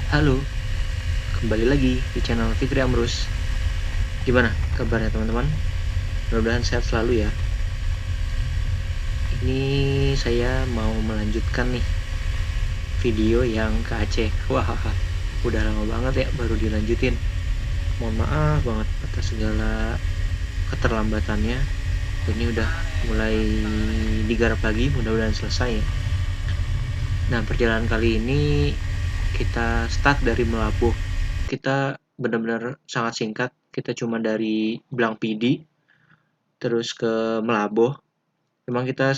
Halo, kembali lagi di channel Fikri Amrus. Gimana kabarnya teman-teman? Mudah-mudahan sehat selalu ya. Ini saya mau melanjutkan nih video yang ke Aceh. Wah, udah lama banget ya baru dilanjutin. Mohon maaf banget atas segala keterlambatannya. Ini udah mulai digarap lagi, mudah-mudahan selesai ya. Nah, perjalanan kali ini kita start dari Melabuh. Kita benar-benar sangat singkat. Kita cuma dari Blang Pidi terus ke Melabuh. Memang kita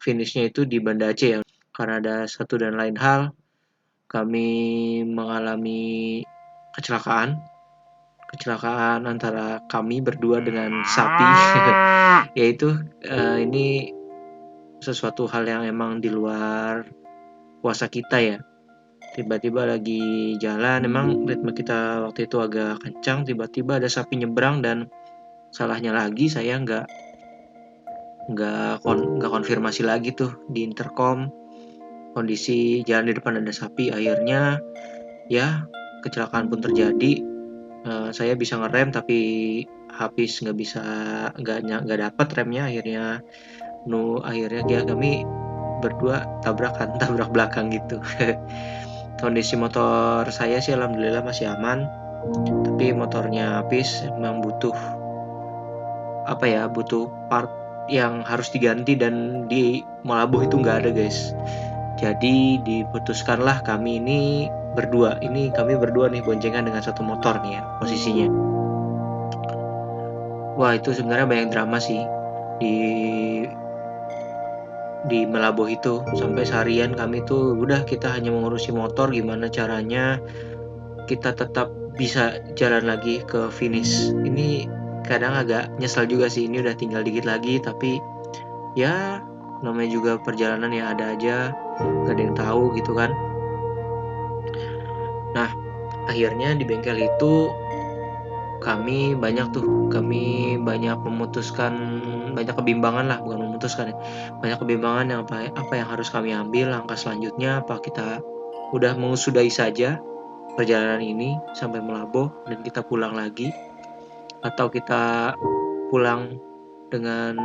finishnya itu di Banda Aceh ya. Karena ada satu dan lain hal, kami mengalami kecelakaan. Kecelakaan antara kami berdua dengan sapi. Yaitu ini sesuatu hal yang emang di luar kuasa kita ya. Tiba-tiba lagi jalan, emang ritme kita waktu itu agak kencang, tiba-tiba ada sapi nyebrang dan salahnya lagi saya nggak konfirmasi lagi tuh di intercom kondisi jalan di depan ada sapi. Akhirnya ya kecelakaan pun terjadi. Saya bisa ngerem tapi habis nggak dapat remnya. Akhirnya ya kami berdua tabrakan tabrak belakang gitu. Kondisi motor saya sih alhamdulillah masih aman, tapi motornya habis. Emang butuh part yang harus diganti dan di Malabuh itu nggak ada guys. Jadi diputuskanlah kami kami berdua nih boncengan dengan satu motor nih ya posisinya. Wah, itu sebenarnya banyak drama sih di Melabuh itu. Sampai seharian kami tuh udah kita hanya mengurusi motor, gimana caranya kita tetap bisa jalan lagi ke finish. Ini kadang agak nyesel juga sih, ini udah tinggal dikit lagi, tapi ya namanya juga perjalanan ya, ada aja gak ada yang tahu gitu kan. Nah, akhirnya di bengkel itu kami banyak memutuskan, banyak kebimbangan lah, bukan memutuskan ya, banyak kebimbangan yang apa yang harus kami ambil langkah selanjutnya. Apa kita udah mengusudahi saja perjalanan ini sampai Melabuh dan kita pulang lagi, atau kita pulang dengan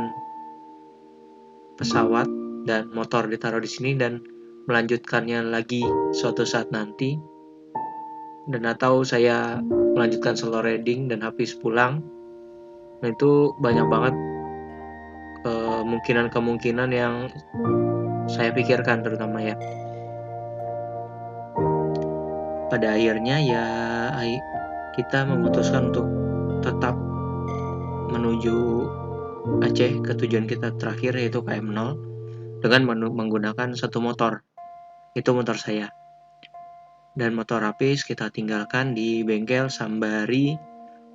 pesawat dan motor ditaruh di sini dan melanjutkannya lagi suatu saat nanti, dan atau saya melanjutkan solo riding dan habis pulang. Nah, itu banyak banget kemungkinan-kemungkinan yang saya pikirkan terutama ya. Pada akhirnya ya kita memutuskan untuk tetap menuju Aceh ke tujuan kita terakhir, yaitu KM0, dengan menggunakan satu motor. Itu motor saya. Dan motor habis kita tinggalkan di bengkel Sambari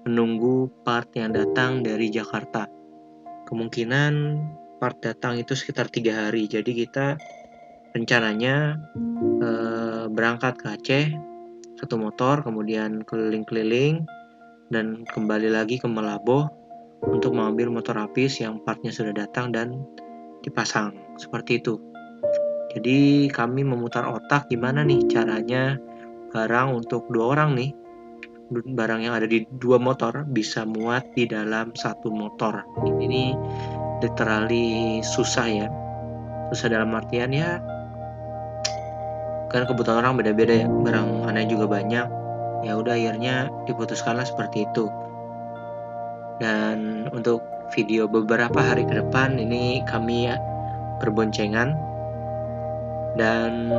menunggu part yang datang dari Jakarta. Kemungkinan part datang itu sekitar 3 hari. Jadi kita rencananya berangkat ke Aceh satu motor, kemudian keliling-keliling dan kembali lagi ke Melabuh untuk mengambil motor habis yang partnya sudah datang dan dipasang, seperti itu. Jadi kami memutar otak gimana nih caranya barang untuk 2 orang nih, barang yang ada di 2 motor bisa muat di dalam satu motor. Ini literally susah ya. Susah dalam artian ya, kan kebutuhan orang beda-beda ya, barang aneh juga banyak. Ya udah akhirnya diputuskanlah seperti itu. Dan untuk video beberapa hari ke depan ini kami berboncengan dan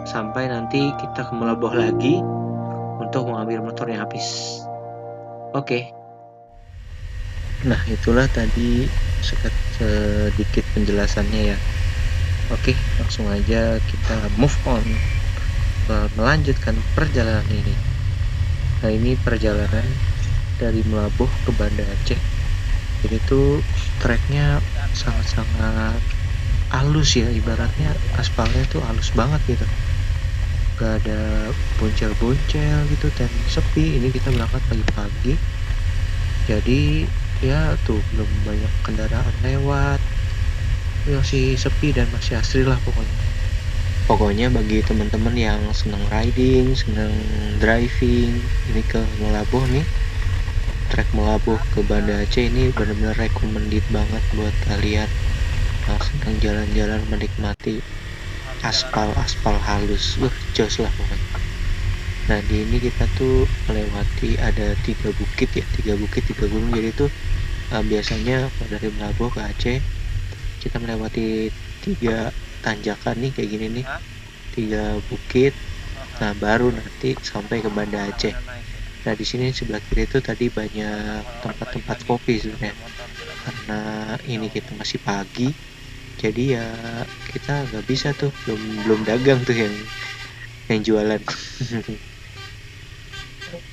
sampai nanti kita ke Melabuh lagi untuk mengambil motor yang habis. Oke. Nah, itulah tadi sedikit penjelasannya ya. Oke, langsung aja kita move on, melanjutkan perjalanan ini. Nah, ini perjalanan dari Melabuh ke Banda Aceh. Jadi itu treknya sangat-sangat halus ya, ibaratnya aspalnya tuh halus banget gitu, gak ada boncel-boncel gitu dan sepi. Ini kita berangkat pagi-pagi, jadi ya tuh belum banyak kendaraan lewat, masih sepi dan masih asri lah pokoknya. Pokoknya bagi teman-teman yang senang riding, senang driving, ini ke Melabuh nih, trek Melabuh ke Banda Aceh ini benar-benar recommended banget buat kalian sedang jalan-jalan menikmati aspal halus. Jos lah pokoknya. Nah di ini kita tuh melewati ada 3 bukit ya, 3 bukit 3 gunung. Jadi tuh biasanya kalau dari Melabuh ke Aceh kita melewati 3 tanjakan nih kayak gini nih, 3 bukit. Nah baru nanti sampai ke Banda Aceh. Nah di sini sebelah kiri itu tadi banyak tempat-tempat kopi sebenarnya. Karena ini kita masih pagi, jadi ya kita nggak bisa tuh, belum dagang tuh yang jualan.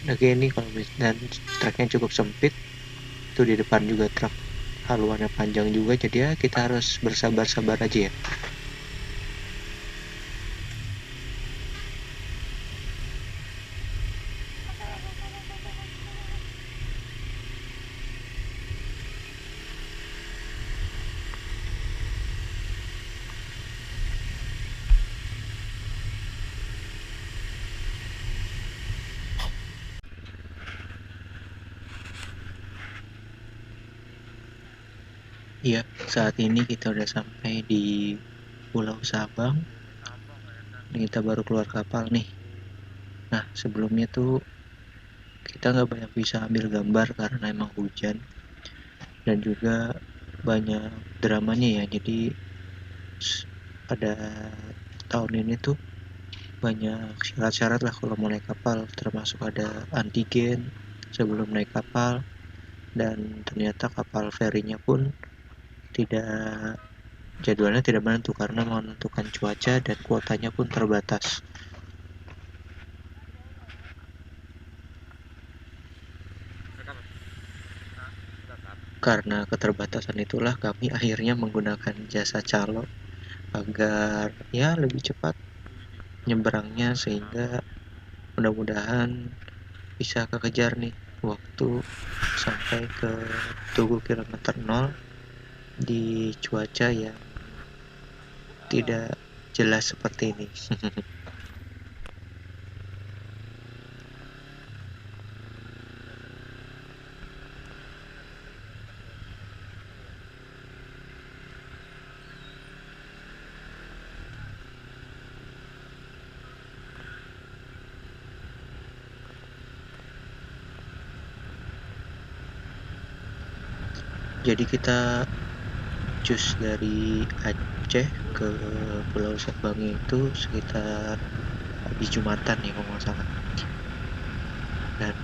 Oke ini kalau dan treknya cukup sempit, tuh di depan juga truk haluannya panjang juga, jadi ya kita harus bersabar-sabar aja ya. Iya, saat ini kita udah sampai di Pulau Sabang. Ini kita baru keluar kapal nih. Nah, sebelumnya tuh kita nggak banyak bisa ambil gambar karena emang hujan. Dan juga banyak dramanya ya. Jadi pada tahun ini tuh banyak syarat-syarat lah kalau mau naik kapal. Termasuk ada antigen sebelum naik kapal. Dan ternyata kapal ferinya pun jadwalnya tidak menentu karena menentukan cuaca dan kuotanya pun terbatas. Karena keterbatasan itulah kami akhirnya menggunakan jasa calo agar ya lebih cepat nyebrangnya, sehingga mudah-mudahan bisa kekejar nih waktu sampai ke Tugu kilometer 0 di cuaca yang tidak jelas seperti ini. Jadi kita cus dari Aceh ke Pulau Sabang itu sekitar habis Jumatan ya kalau nggak salah. Dan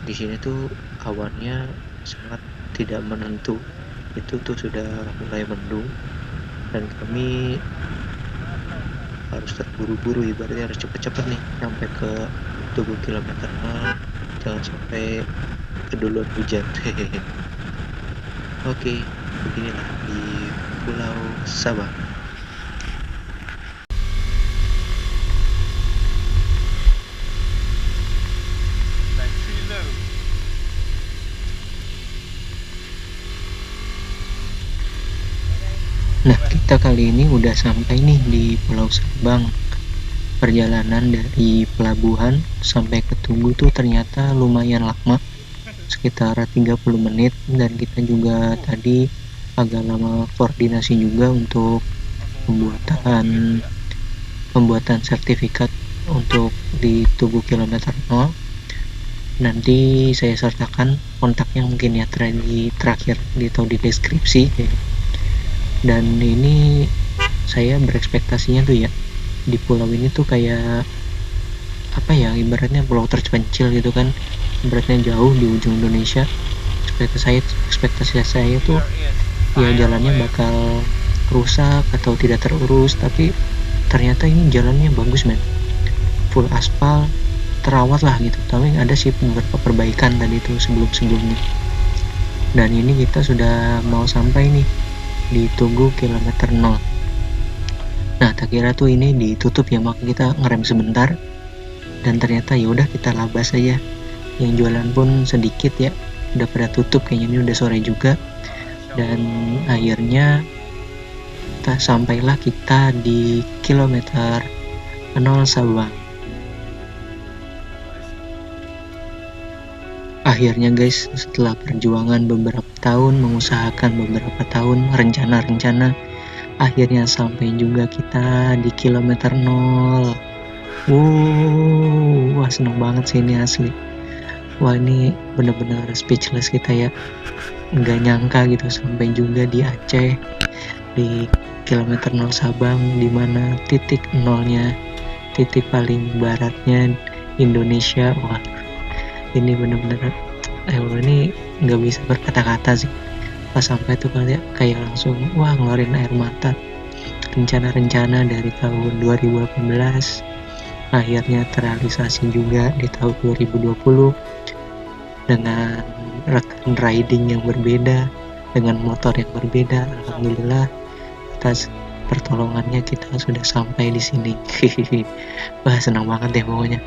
di sini tuh awannya sangat tidak menentu. Itu tuh sudah mulai mendung dan kami harus terburu-buru, ibaratnya harus cepet-cepet nih sampai ke Tugu kilometer 0, jangan sampai keduluan hujan. Oke, beginilah di Pulau Sabang. Nah, kita kali ini udah sampai nih di Pulau Sabang. Perjalanan dari pelabuhan sampai ke Tugu tuh ternyata lumayan lama, sekitar 30 menit, dan kita juga tadi agak lama koordinasi juga untuk pembuatan sertifikat untuk di Tugu kilometer 0. Nanti saya sertakan kontaknya mungkin ya terakhir di deskripsi. Dan ini saya berekspektasinya tuh ya di pulau ini tuh kayak apa ya, ibaratnya pulau terpencil gitu kan, ibaratnya jauh di ujung Indonesia. Ekspektasi saya tuh ya jalannya bakal rusak atau tidak terurus, tapi ternyata ini jalannya bagus men, full aspal, terawat lah gitu. Tapi ada sih beberapa perbaikan tadi itu sebelumnya. Dan ini kita sudah mau sampai nih di Tugu kilometer 0. Nah, tak kira tuh ini ditutup ya, maka kita ngerem sebentar. Dan ternyata ya udah kita labas aja. Yang jualan pun sedikit ya, udah pada tutup kayaknya, ini udah sore juga. Dan akhirnya sampailah kita di kilometer nol Sabang. Akhirnya guys, setelah perjuangan beberapa tahun, mengusahakan beberapa tahun, rencana-rencana, akhirnya sampai juga kita di kilometer 0. Wah seneng banget sih ini asli. Wah ini bener-bener speechless kita ya. Nggak nyangka gitu sampai juga di Aceh, di kilometer 0 Sabang, dimana titik nolnya, titik paling baratnya Indonesia. Wah ini bener-bener ini nggak bisa berkata-kata sih. Pas sampai tuh kayak langsung wah ngeluarin air mata. Rencana-rencana dari tahun 2018 akhirnya terrealisasi juga di tahun 2020 dengan rekan riding yang berbeda, dengan motor yang berbeda. Alhamdulillah atas pertolongannya kita sudah sampai di sini. Wah senang banget deh pokoknya.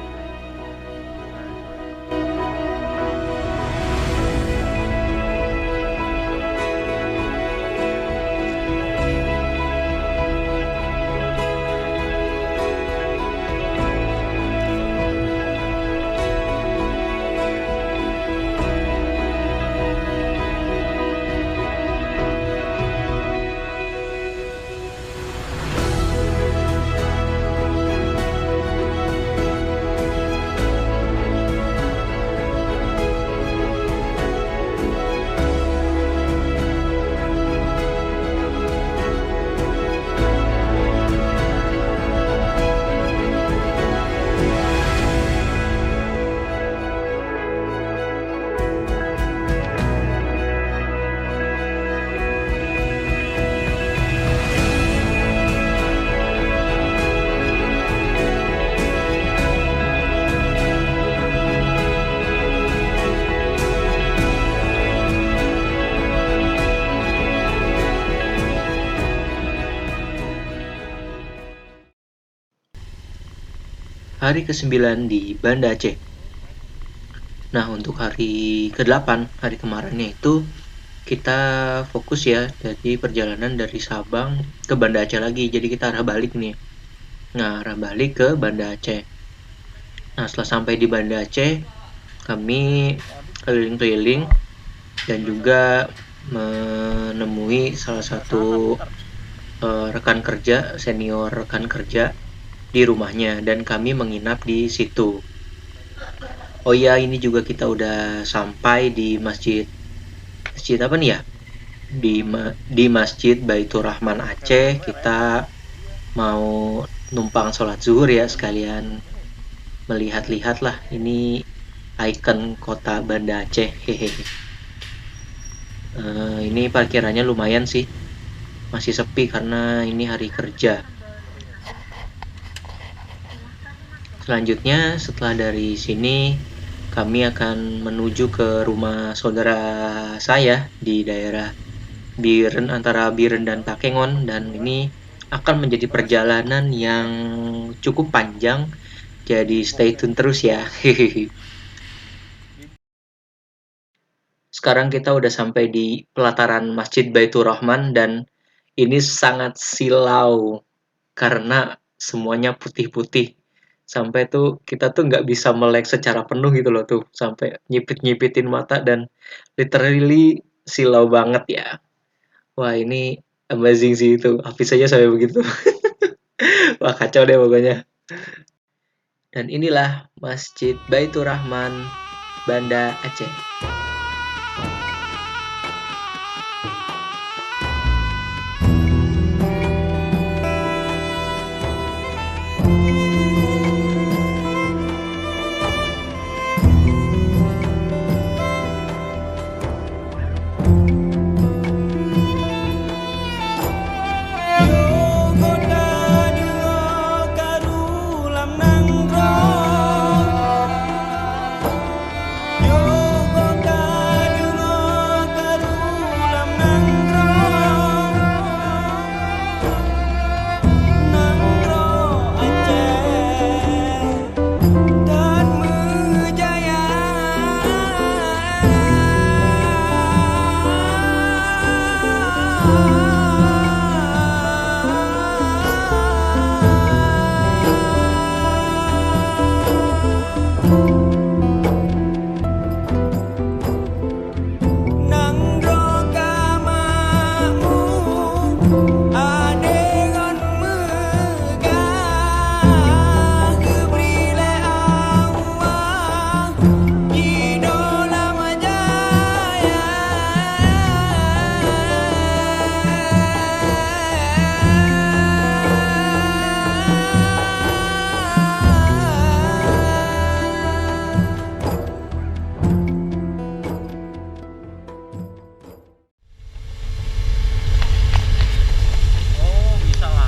Hari ke-9 di Banda Aceh. Nah, untuk hari ke-8, hari kemarinnya itu kita fokus ya dari perjalanan dari Sabang ke Banda Aceh lagi. Jadi kita arah balik nih. Nah, arah balik ke Banda Aceh. Nah, setelah sampai di Banda Aceh, kami keliling-keliling dan juga menemui salah satu rekan kerja, senior rekan kerja di rumahnya, dan kami menginap di situ. Oh iya, ini juga kita udah sampai di masjid apa nih ya? Di Masjid Baitur Rahman Aceh. Kita mau numpang sholat zuhur ya, sekalian melihat-lihat lah ini ikon kota Banda Aceh. Hehehe. Ini parkirannya lumayan sih, masih sepi karena ini hari kerja. Selanjutnya setelah dari sini kami akan menuju ke rumah saudara saya di daerah Biren, antara Biren dan Takengon, dan ini akan menjadi perjalanan yang cukup panjang, jadi stay tune terus ya. Sekarang kita udah sampai di pelataran Masjid Baitur Rahman dan ini sangat silau karena semuanya putih-putih. Sampai tuh kita tuh nggak bisa melek secara penuh gitu loh tuh, sampai nyipit-nyipitin mata dan literally silau banget ya. Wah ini amazing sih itu, Hafiz saja sampai begitu. Wah kacau deh pokoknya. Dan inilah Masjid Baitur Rahman, Banda Aceh.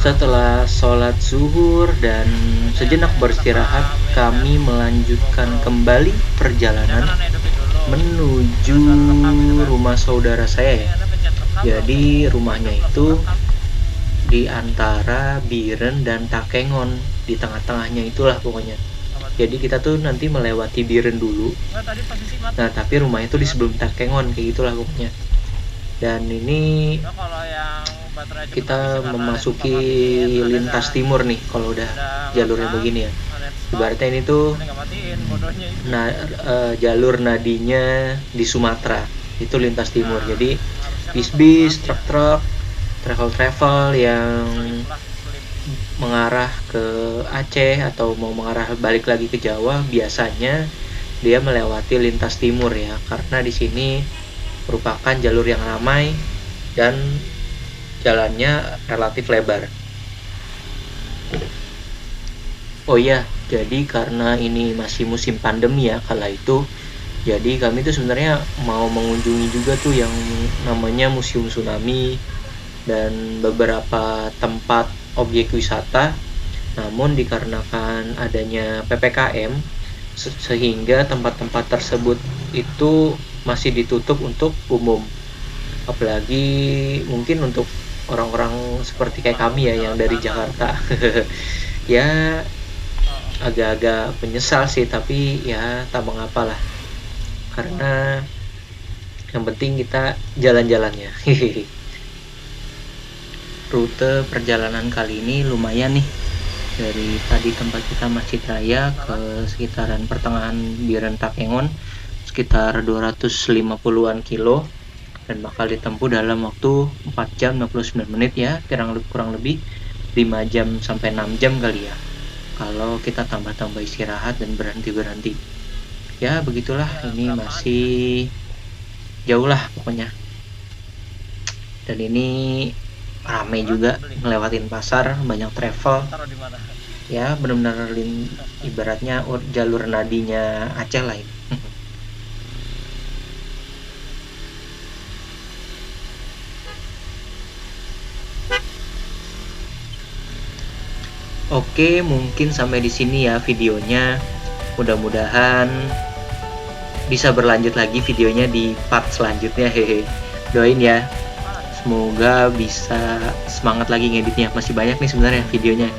Setelah sholat zuhur dan sejenak beristirahat, kami melanjutkan kembali perjalanan menuju rumah saudara saya ya. Jadi rumahnya itu di antara Biren dan Takengon, di tengah-tengahnya itulah pokoknya. Jadi kita tuh nanti melewati Biren dulu. Nah, tapi rumahnya tuh di sebelum Takengon, kayak gitulah pokoknya. Dan ini kita memasuki lintas timur nih kalau udah jalurnya begini ya. Ibaratnya ini tuh jalur nadinya di Sumatera, itu lintas timur. Jadi bis-bis, truk-truk, travel-travel yang mengarah ke Aceh atau mau mengarah balik lagi ke Jawa, biasanya dia melewati lintas timur ya, karena di sini merupakan jalur yang ramai dan jalannya relatif lebar. Oh iya, jadi karena ini masih musim pandemi ya kala itu, jadi kami tuh sebenarnya mau mengunjungi juga tuh yang namanya Museum Tsunami dan beberapa tempat objek wisata. Namun dikarenakan adanya PPKM, sehingga tempat-tempat tersebut itu masih ditutup untuk umum. Apalagi mungkin untuk orang-orang seperti kayak kami ya yang dari Jakarta. Ya agak-agak menyesal sih, tapi ya tak mengapa lah, karena yang penting kita jalan-jalannya. Rute perjalanan kali ini lumayan nih, dari tadi tempat kita Masjid Raya ke sekitaran pertengahan Biren Takengon sekitar 250-an kilo, dan bakal ditempuh dalam waktu 4 jam 69 menit ya, kurang lebih 5 jam sampai 6 jam kali ya, kalau kita tambah-tambah istirahat dan berhenti-berhenti. Ya begitulah, ini masih jauh lah pokoknya. Dan ini ramai juga, ngelewatin pasar, banyak travel. Ya benar-benar ibaratnya jalur nadinya Aceh lah ini. Oke, mungkin sampai di sini ya videonya. Mudah-mudahan bisa berlanjut lagi videonya di part selanjutnya. Hehe. Doain ya. Semoga bisa semangat lagi ngeditnya. Masih banyak nih sebenarnya videonya.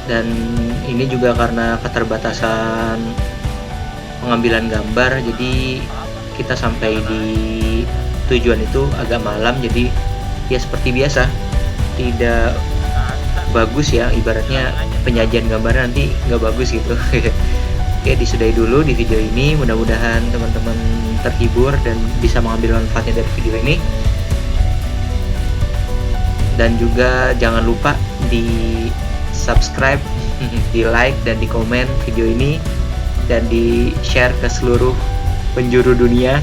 Dan ini juga karena keterbatasan pengambilan gambar, jadi kita sampai di tujuan itu agak malam. Jadi ya seperti biasa, tidak bagus ya, ibaratnya penyajian gambar nanti nggak bagus gitu. Oke, disudahi dulu di video ini. Mudah-mudahan teman-teman terhibur dan bisa mengambil manfaatnya dari video ini. Dan juga jangan lupa di subscribe, di like dan di komen video ini, dan di share ke seluruh penjuru dunia.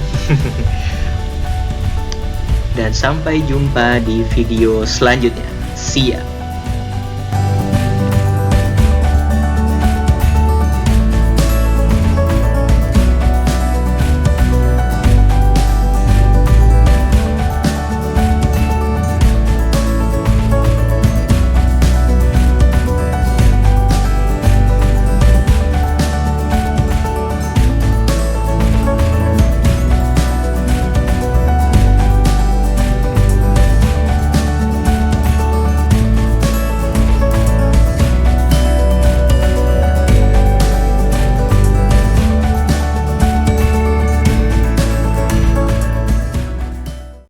Dan sampai jumpa di video selanjutnya. See ya.